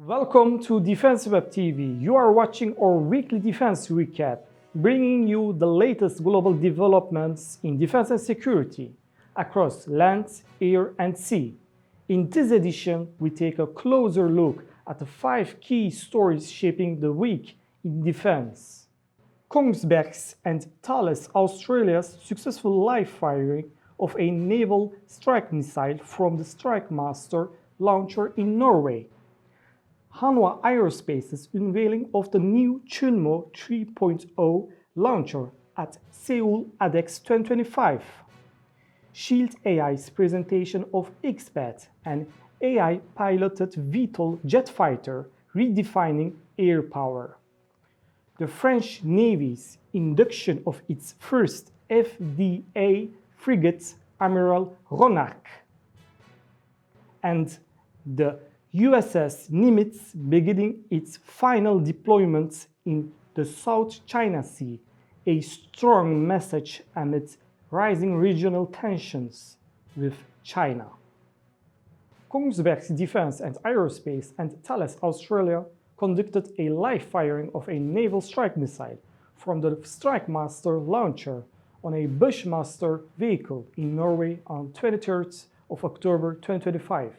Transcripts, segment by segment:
Welcome to Defense Web TV. You are watching our weekly defense recap, bringing you the latest global developments in defense and security across land, air, and sea. In this edition, we take a closer look at the 5 key stories shaping the week in defense. Kongsberg's and Thales Australia's successful live firing of a naval strike missile from the Strikemaster launcher in Norway. Hanwha Aerospace's unveiling of the new Chunmoo 3.0 launcher at Seoul ADEX 2025. Shield AI's presentation of XBAT, an AI-piloted VTOL jet fighter redefining air power. The French Navy's induction of its first FDA frigate, Amiral Ronarc'H. And the USS Nimitz beginning its final deployment in the South China Sea, a strong message amid rising regional tensions with China. Kongsberg's Defense and Aerospace and Thales Australia conducted a live firing of a naval strike missile from the Strikemaster launcher on a Bushmaster vehicle in Norway on 23rd of October 2025.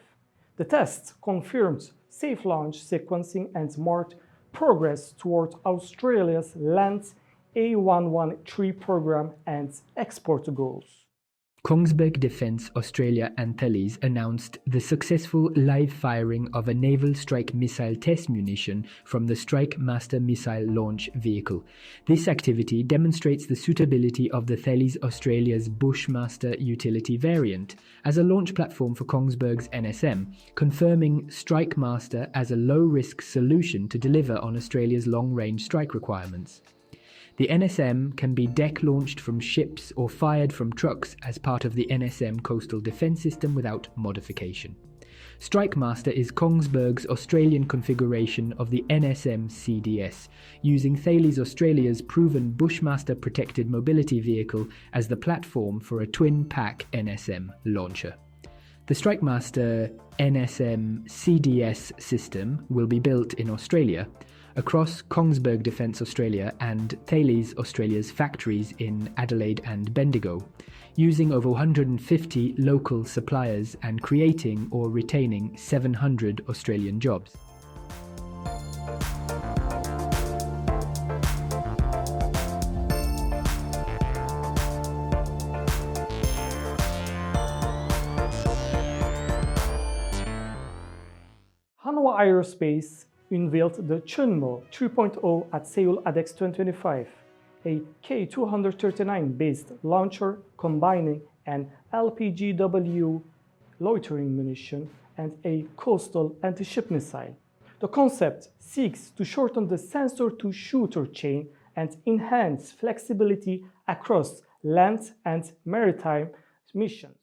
The test confirmed safe launch sequencing and marked progress toward Australia's land A113 program and export goals. Kongsberg Defence Australia and Thales announced the successful live firing of a naval strike missile test munition from the Strikemaster missile launch vehicle. This activity demonstrates the suitability of the Thales Australia's Bushmaster utility variant as a launch platform for Kongsberg's NSM, confirming Strikemaster as a low-risk solution to deliver on Australia's long-range strike requirements. The NSM can be deck-launched from ships or fired from trucks as part of the NSM coastal defence system without modification. Strikemaster is Kongsberg's Australian configuration of the NSM CDS, using Thales Australia's proven Bushmaster protected mobility vehicle as the platform for a twin-pack NSM launcher. The Strikemaster NSM CDS system will be built in Australia, across Kongsberg Defence Australia and Thales Australia's factories in Adelaide and Bendigo, using over 150 local suppliers and creating or retaining 700 Australian jobs. Hanwha Aerospace unveiled the Chunmoo 3.0 at Seoul ADEX 2025, a K239-based launcher combining an LPGW loitering munition and a coastal anti-ship missile. The concept seeks to shorten the sensor-to-shooter chain and enhance flexibility across land and maritime missions.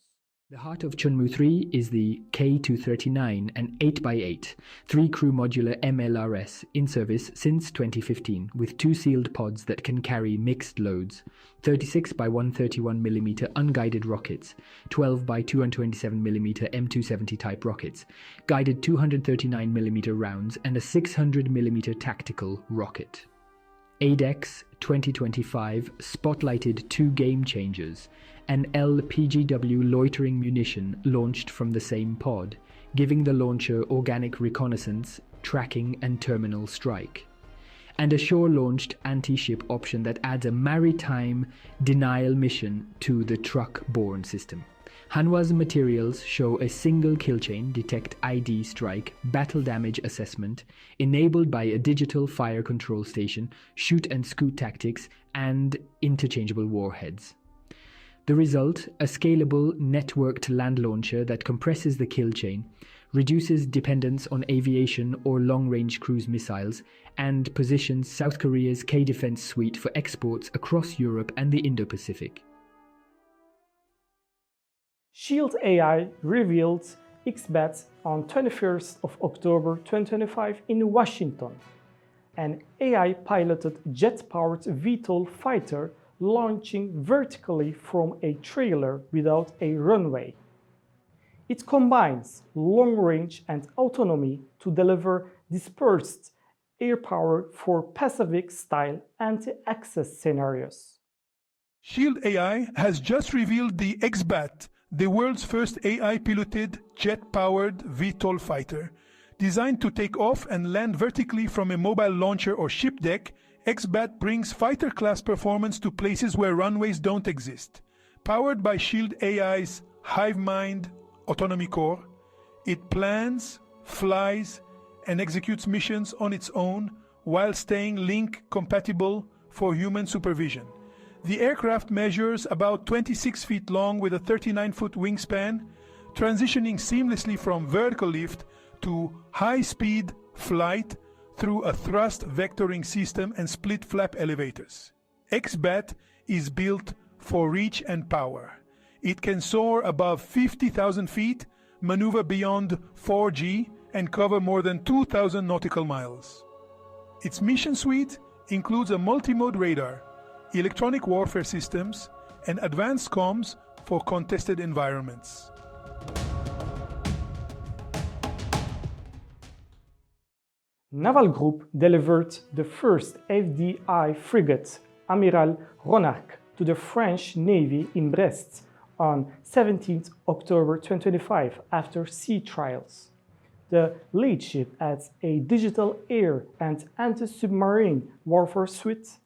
The heart of Chunmoo 3 is the K239, an 8x8, 3-crew modular MLRS in service since 2015, with 2 sealed pods that can carry mixed loads, 36 by 131mm unguided rockets, 12 by 227mm M270 type rockets, guided 239mm rounds, and a 600mm tactical rocket. ADEX 2025 spotlighted 2 game changers, an LPGW loitering munition launched from the same pod, giving the launcher organic reconnaissance, tracking and terminal strike, and a shore-launched anti-ship option that adds a maritime denial mission to the truck-borne system. Hanwha's materials show a single kill chain, detect ID strike, battle damage assessment, enabled by a digital fire control station, shoot and scoot tactics, and interchangeable warheads. The result, a scalable, networked land launcher that compresses the kill chain, reduces dependence on aviation or long-range cruise missiles, and positions South Korea's K-Defense suite for exports across Europe and the Indo-Pacific. Shield AI revealed XBAT on 21st of October 2025 in Washington, an AI-piloted jet-powered VTOL fighter launching vertically from a trailer without a runway. It combines long range and autonomy to deliver dispersed air power for Pacific-style anti-access scenarios. Shield AI has just revealed the X-Bat, the world's first AI-piloted, jet-powered VTOL fighter. Designed to take off and land vertically from a mobile launcher or ship deck, X-Bat brings fighter-class performance to places where runways don't exist. Powered by Shield AI's HiveMind autonomy core, it plans, flies, and executes missions on its own while staying link-compatible for human supervision. The aircraft measures about 26 feet long with a 39-foot wingspan, transitioning seamlessly from vertical lift to high-speed flight through a thrust vectoring system and split flap elevators. X-Bat is built for reach and power. It can soar above 50,000 feet, maneuver beyond 4G, and cover more than 2,000 nautical miles. Its mission suite includes a multi-mode radar, electronic warfare systems, and advanced comms for contested environments. Naval Group delivered the first FDI frigate, Amiral Ronarc'h, to the French Navy in Brest on 17 October 2025 after sea trials. The lead ship adds a digital air and anti-submarine warfare suite,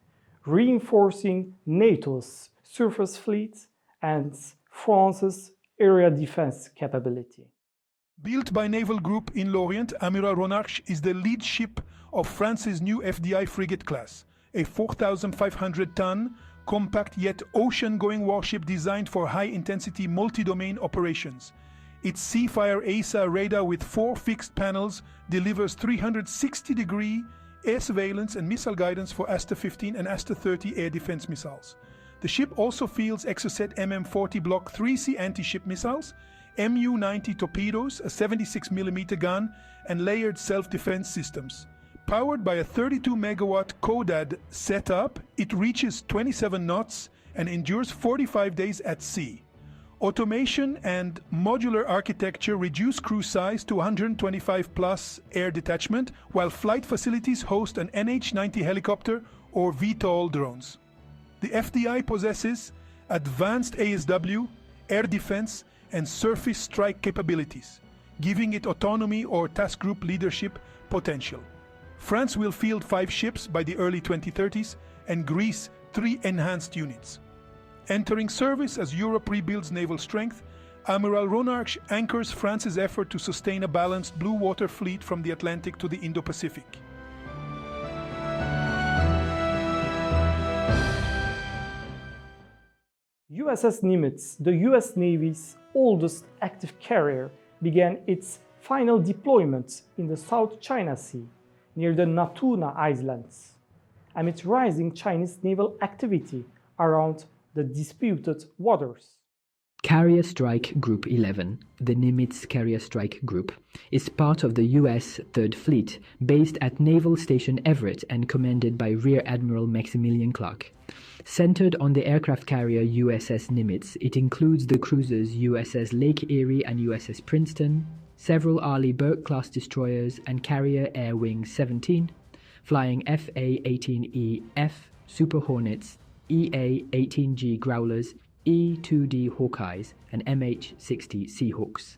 reinforcing NATO's surface fleet and France's area defense capability. Built by Naval Group in Lorient, Amiral Ronarc'h is the lead ship of France's new FDI frigate class, a 4,500-ton, compact yet ocean-going warship designed for high-intensity multi-domain operations. Its Seafire AESA radar with 4 fixed panels delivers 360-degree air surveillance and missile guidance for Aster-15 and Aster-30 air defense missiles. The ship also fields Exocet MM-40 Block 3C anti-ship missiles, Mu-90 torpedoes, a 76mm gun, and layered self-defense systems. Powered by a 32-megawatt CODAD setup, it reaches 27 knots and endures 45 days at sea. Automation and modular architecture reduce crew size to 125-plus air detachment, while flight facilities host an NH-90 helicopter or VTOL drones. The FDI possesses advanced ASW, air defense, and surface strike capabilities, giving it autonomy or task group leadership potential. France will field 5 ships by the early 2030s and Greece 3 enhanced units. Entering service as Europe rebuilds naval strength, Amiral Ronarch'H anchors France's effort to sustain a balanced blue water fleet from the Atlantic to the Indo-Pacific. USS Nimitz, the US Navy's oldest active carrier, began its final deployment in the South China Sea, near the Natuna Islands, amid rising Chinese naval activity around the disputed waters. Carrier Strike Group 11, the Nimitz Carrier Strike Group, is part of the U.S. Third Fleet, based at Naval Station Everett and commanded by Rear Admiral Maximilian Clark. Centered on the aircraft carrier USS Nimitz, it includes the cruisers USS Lake Erie and USS Princeton, several Arleigh Burke-class destroyers and carrier Air Wing 17, flying FA-18E-F Super Hornets, EA-18G Growlers, E-2D Hawkeyes, and MH-60 Seahawks.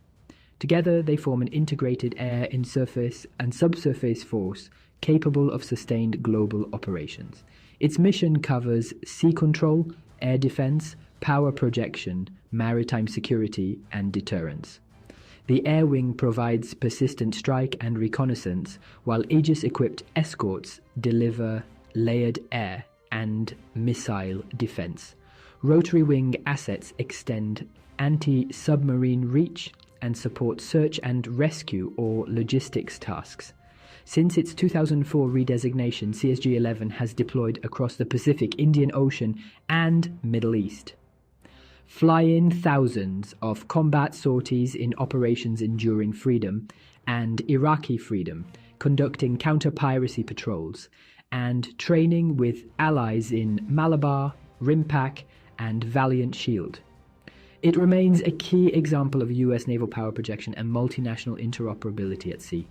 Together, they form an integrated air, in-surface, and subsurface force capable of sustained global operations. Its mission covers sea control, air defense, power projection, maritime security, and deterrence. The air wing provides persistent strike and reconnaissance, while Aegis-equipped escorts deliver layered air and missile defense. Rotary wing assets extend anti-submarine reach and support search and rescue or logistics tasks. Since its 2004 redesignation, CSG-11 has deployed across the Pacific, Indian Ocean, and Middle East. Fly-in thousands of combat sorties in Operations Enduring Freedom and Iraqi Freedom, conducting counter-piracy patrols, and training with allies in Malabar, Rimpak, and Valiant Shield. It remains a key example of US naval power projection and multinational interoperability at sea.